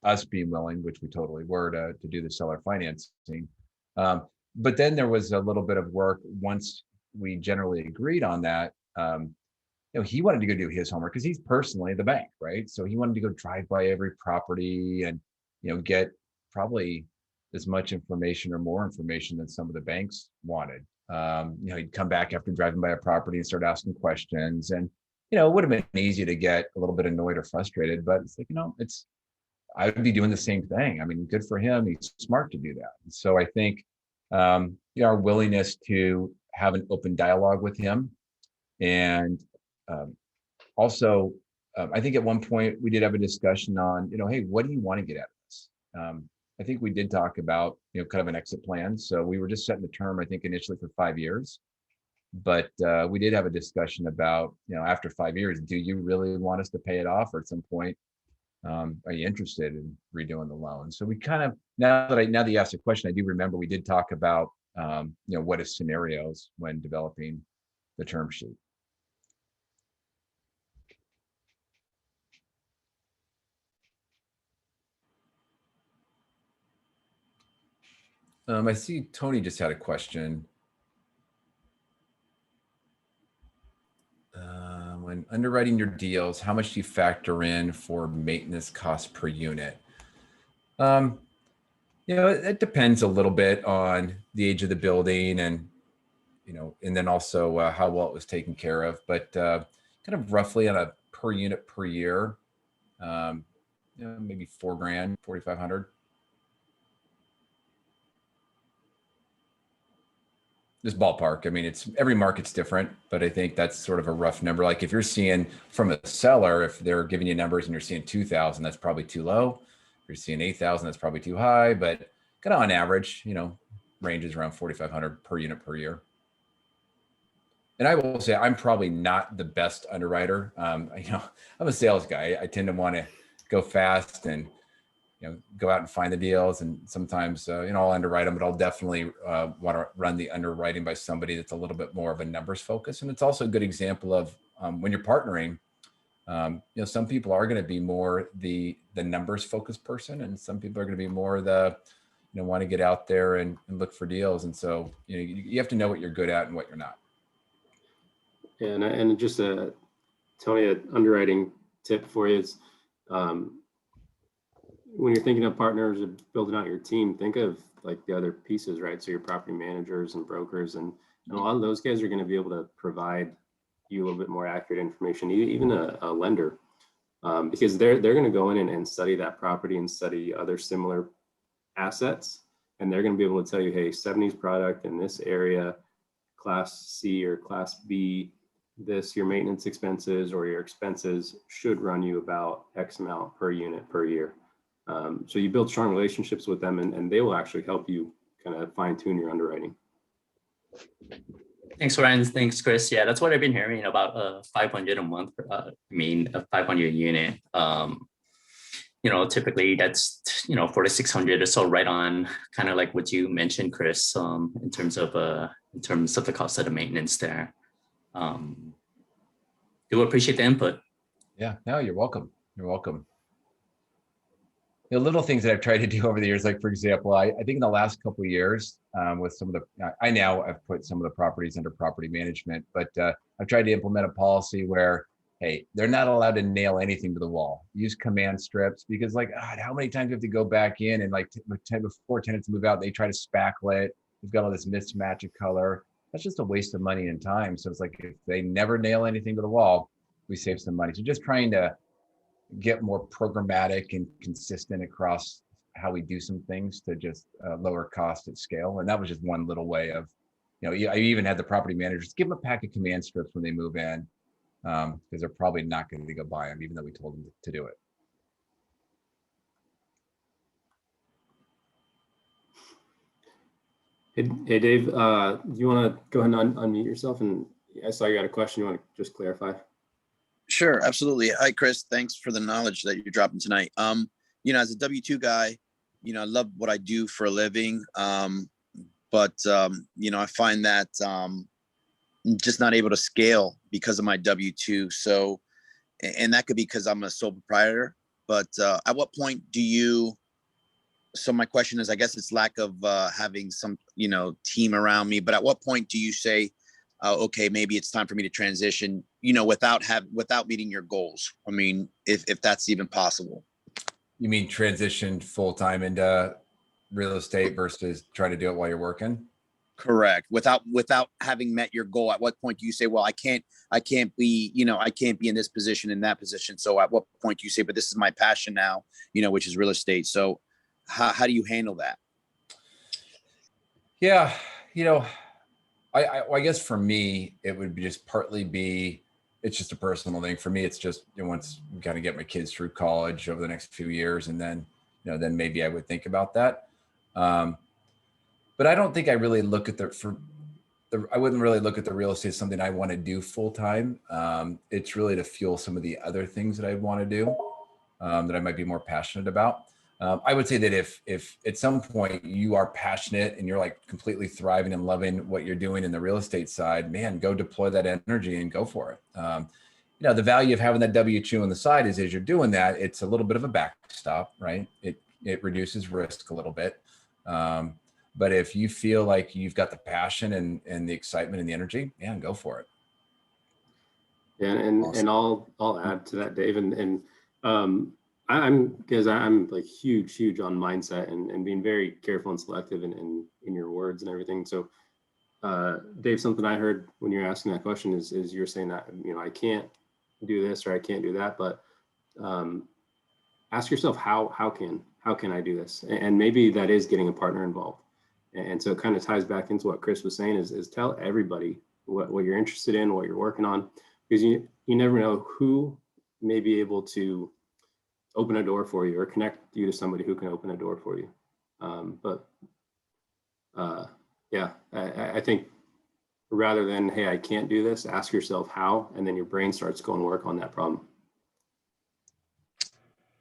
us being willing, which we totally were, to do the seller financing. But then there was a little bit of work once we generally agreed on that. He wanted to go do his homework because he's personally the bank, right? So he wanted to go drive by every property and get probably as much information or more information than some of the banks wanted. He'd come back after driving by a property and start asking questions, and it would have been easy to get a little bit annoyed or frustrated, but it's like, I would be doing the same thing. I mean, good for him. He's smart to do that. And so I think our willingness to have an open dialogue with him, and also I think at one point we did have a discussion on, hey, what do you want to get out of this? I think we did talk about, kind of an exit plan. So we were just setting the term, I think initially for 5 years, but we did have a discussion about, after 5 years, do you really want us to pay it off, or at some point, are you interested in redoing the loan? So we kind of, now that you asked the question, I do remember we did talk about, what is scenarios when developing the term sheet. I see Tony just had a question. When underwriting your deals, how much do you factor in for maintenance costs per unit? It depends a little bit on the age of the building and, and then also how well it was taken care of, but kind of roughly on a per unit per year, maybe $4,000, $4,500. Just ballpark. I mean, every market's different, but I think that's sort of a rough number. Like if you're seeing from a seller, if they're giving you numbers and you're seeing 2,000, that's probably too low. If you're seeing 8,000, that's probably too high, but kind of on average, ranges around 4,500 per unit per year. And I will say I'm probably not the best underwriter. I'm a sales guy. I tend to want to go fast and go out and find the deals. And sometimes, I'll underwrite them, but I'll definitely want to run the underwriting by somebody that's a little bit more of a numbers focus. And it's also a good example of when you're partnering, some people are going to be more the numbers focused person, and some people are going to be more the, want to get out there and look for deals. And so, you have to know what you're good at and what you're not. Yeah, and just Tony, an underwriting tip for you is, when you're thinking of partners or building out your team, think of like the other pieces, right? So your property managers and brokers, and a lot of those guys are going to be able to provide you a little bit more accurate information, even a lender, because they're going to go in and study that property and study other similar assets, and they're going to be able to tell you, hey, 70s product in this area, class C or class B, your maintenance expenses or your expenses should run you about X amount per unit per year. So you build strong relationships with them, and they will actually help you kind of fine tune your underwriting. Thanks, Ryan. Thanks, Chris. Yeah, that's what I've been hearing about 500 a month. A 500 unit. Typically that's 4,600 or so, right on kind of like what you mentioned, Chris, in terms of the cost of the maintenance there. Do appreciate the input. Yeah, no, you're welcome. You're welcome. the little things that I've tried to do over the years, like for example, I think in the last couple of years, with some of the, I now have put some of the properties under property management, but I've tried to implement a policy where, hey, they're not allowed to nail anything to the wall. Use command strips, because like, God, how many times do you have to go back in and like before tenants move out, they try to spackle it. We've got all this mismatch of color. That's just a waste of money and time. So it's like, if they never nail anything to the wall, we save some money. So just trying to get more programmatic and consistent across how we do some things to just lower cost at scale. And that was just one little way of, I even had the property managers give them a pack of command strips when they move in, because they're probably not going to go buy them, even though we told them to do it. Hey Dave, do you want to go ahead and unmute yourself? And I saw you got a question. You want to just clarify? Sure, absolutely. Hi, Chris. Thanks for the knowledge that you're dropping tonight. As a W-2 guy, I love what I do for a living. But I find that I'm just not able to scale because of my W-2. So, and that could be because I'm a sole proprietor. But at what point do you, so my question is, I guess it's lack of having some, team around me, but at what point do you say, okay, maybe it's time for me to transition, without meeting your goals? I mean, if that's even possible. You mean transition full-time into real estate versus trying to do it while you're working? Correct. Without having met your goal, at what point do you say, well, I can't be in this position, in that position. So at what point do you say, but this is my passion now, which is real estate. So how do you handle that? Yeah. I guess for me, it would just partly be, it's just a personal thing. For me, it's just, once we kind of get my kids through college over the next few years, and then, then maybe I would think about that. But I don't think I really look at I wouldn't really look at the real estate as something I want to do full time. It's really to fuel some of the other things that I want to do, that I might be more passionate about. I would say that if at some point you are passionate and you're like completely thriving and loving what you're doing in the real estate side, man, go deploy that energy and go for it. The value of having that W-2 on the side is, as you're doing that, it's a little bit of a backstop, right? It reduces risk a little bit. But if you feel like you've got the passion and the excitement and the energy, man, go for it. Yeah, and Awesome. and I'll add to that, Dave, and I'm like huge on mindset and being very careful and selective in your words and everything. So, Dave, something I heard when you're asking that question is you're saying that, I can't do this or I can't do that, but ask yourself how can I do this? And maybe that is getting a partner involved. And so it kind of ties back into what Chris was saying is tell everybody what you're interested in, what you're working on, because you never know who may be able to open a door for you or connect you to somebody who can open a door for you. I think rather than, hey, I can't do this, ask yourself how, and then your brain starts going to work on that problem.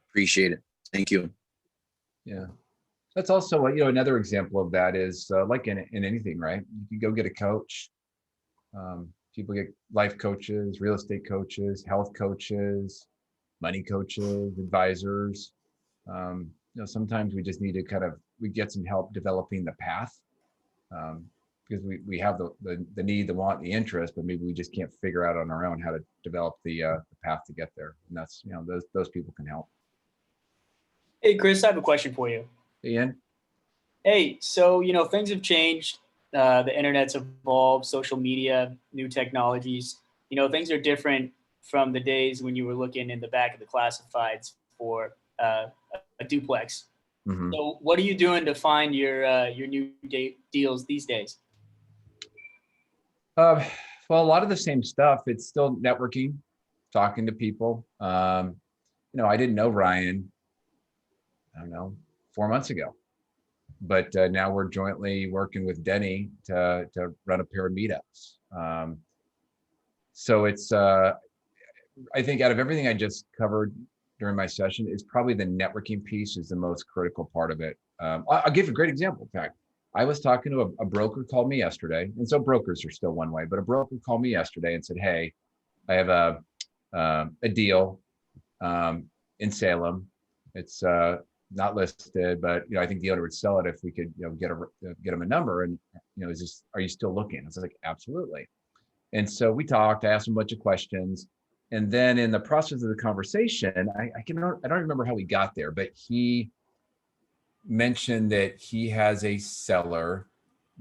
Appreciate it. Thank you. Yeah. That's also, another example of that is like in anything, right? You can go get a coach. People get life coaches, real estate coaches, health coaches, money coaches, advisors. Sometimes we just need to we get some help developing the path, because we have the need, the want, the interest, but maybe we just can't figure out on our own how to develop the path to get there. And that's, those people can help. Hey, Chris, I have a question for you. Ian? Hey, so, things have changed. The internet's evolved, social media, new technologies. Things are different from the days when you were looking in the back of the classifieds for a duplex. Mm-hmm. So what are you doing to find your new deals these days? Well, a lot of the same stuff. It's still networking, talking to people. I didn't know Ryan, 4 months ago, but now we're jointly working with Denny to run a pair of meetups. So it's, I think out of everything I just covered during my session, it's probably the networking piece is the most critical part of it. I'll give a great example. In fact, I was talking to a broker called me yesterday, and so brokers are still one way, but a broker called me yesterday and said, hey, I have a deal in Salem. It's not listed, but I think the owner would sell it if we could get him a number. And is this, are you still looking? I was like, absolutely. And so we talked. I asked him a bunch of questions, and then in the process of the conversation, I don't remember how we got there, but he mentioned that he has a seller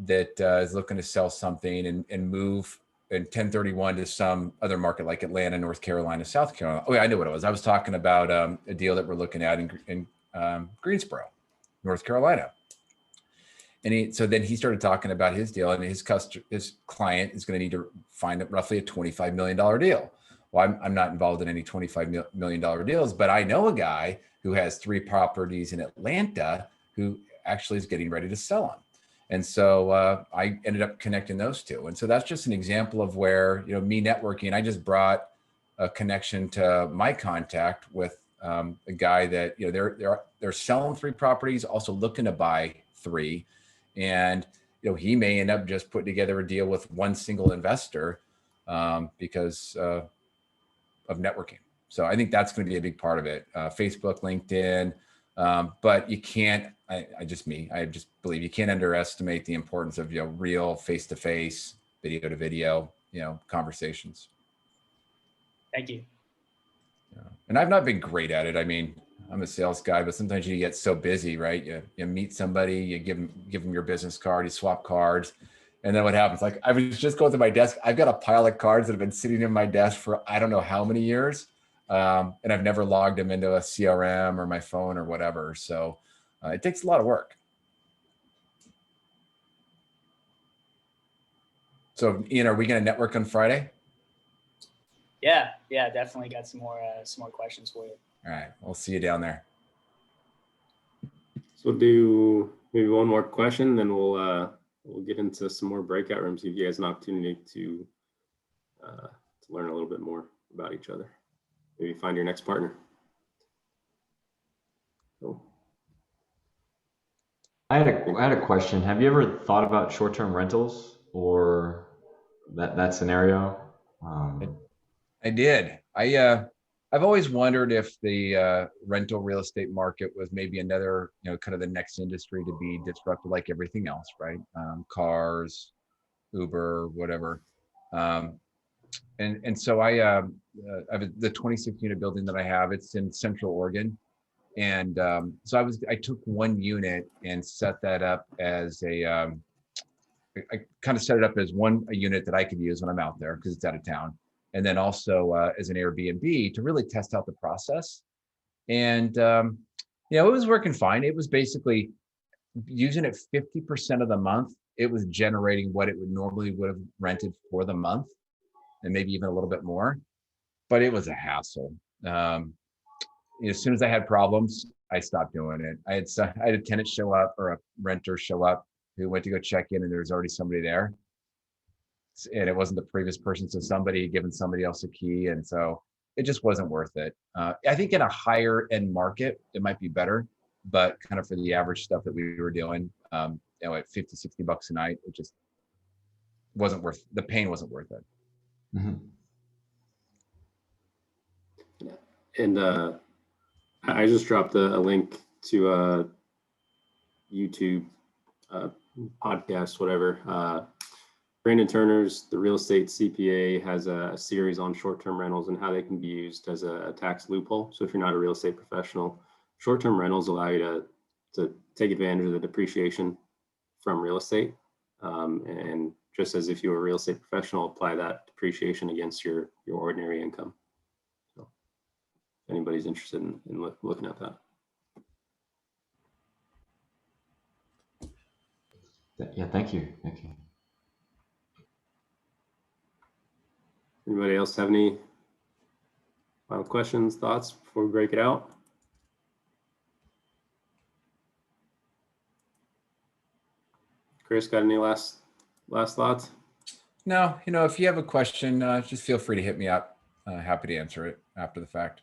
that is looking to sell something and move in 1031 to some other market like Atlanta, North Carolina, South Carolina. Oh yeah, I knew what it was. I was talking about a deal that we're looking at in Greensboro, North Carolina. And so then he started talking about his deal, and his client is going to need to find roughly a $25 million deal. Well, I'm not involved in any $25 million deals, but I know a guy who has 3 properties in Atlanta who actually is getting ready to sell them. And so I ended up connecting those two. And so that's just an example of where, me networking, I just brought a connection to my contact with a guy that, they're selling 3 properties, also looking to buy 3. And, he may end up just putting together a deal with one single investor because of networking. So I think that's going to be a big part of it. Facebook, LinkedIn, but you can't, I just believe you can't underestimate the importance of, real face-to-face, video-to-video, conversations. Thank you. And I've not been great at it. I mean, I'm a sales guy, but sometimes you get so busy, right? You meet somebody, you give them your business card, you swap cards. And then what happens? Like, I was just going to my desk. I've got a pile of cards that have been sitting in my desk for, I don't know how many years. And I've never logged them into a CRM or my phone or whatever. So it takes a lot of work. So Ian, are we going to network on Friday? Yeah, definitely got some more questions for you. All right, we'll see you down there. So we'll do maybe one more question, then we'll get into some more breakout rooms, give you guys an opportunity to learn a little bit more about each other. Maybe find your next partner. Cool. I had a question. Have you ever thought about short-term rentals or that scenario? I did. I've always wondered if the rental real estate market was maybe another, kind of the next industry to be disrupted like everything else, right? Cars, Uber, whatever. And so I have the 26 unit building that I have. It's in Central Oregon, and so I took one unit and set that up as I kind of set it up as a unit that I could use when I'm out there because it's out of town. And then also as an Airbnb to really test out the process. And, it was working fine. It was basically using it 50% of the month. It was generating what it would have rented for the month and maybe even a little bit more, but it was a hassle. As soon as I had problems, I stopped doing it. I had a tenant show up or a renter show up who went to go check in and there was already somebody there. And it wasn't the previous person, so somebody had given somebody else a key, and so it just wasn't worth it. I think in a higher end market it might be better, but kind of for the average stuff that we were doing, at $50-$60 a night, it just wasn't worth the pain. Wasn't worth it. Mm-hmm. And I just dropped a link to a YouTube podcast, whatever. Brandon Turner's The Real Estate CPA has a series on short-term rentals and how they can be used as a tax loophole. So if you're not a real estate professional, short-term rentals allow you to take advantage of the depreciation from real estate. And just as if you were a real estate professional, apply that depreciation against your ordinary income. So if anybody's interested in looking at that. Yeah, thank you. Anybody else have any final questions, thoughts before we break it out? Chris, got any last thoughts? No, if you have a question, just feel free to hit me up. Happy to answer it after the fact.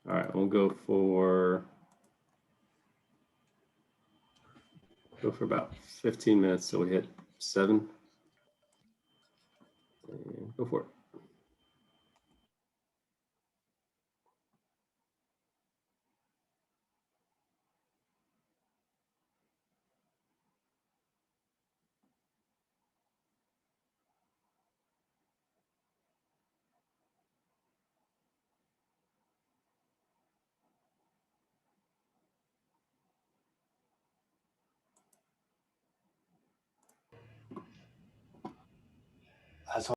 All right, we'll go for about 15 minutes till we hit 7. Go for it.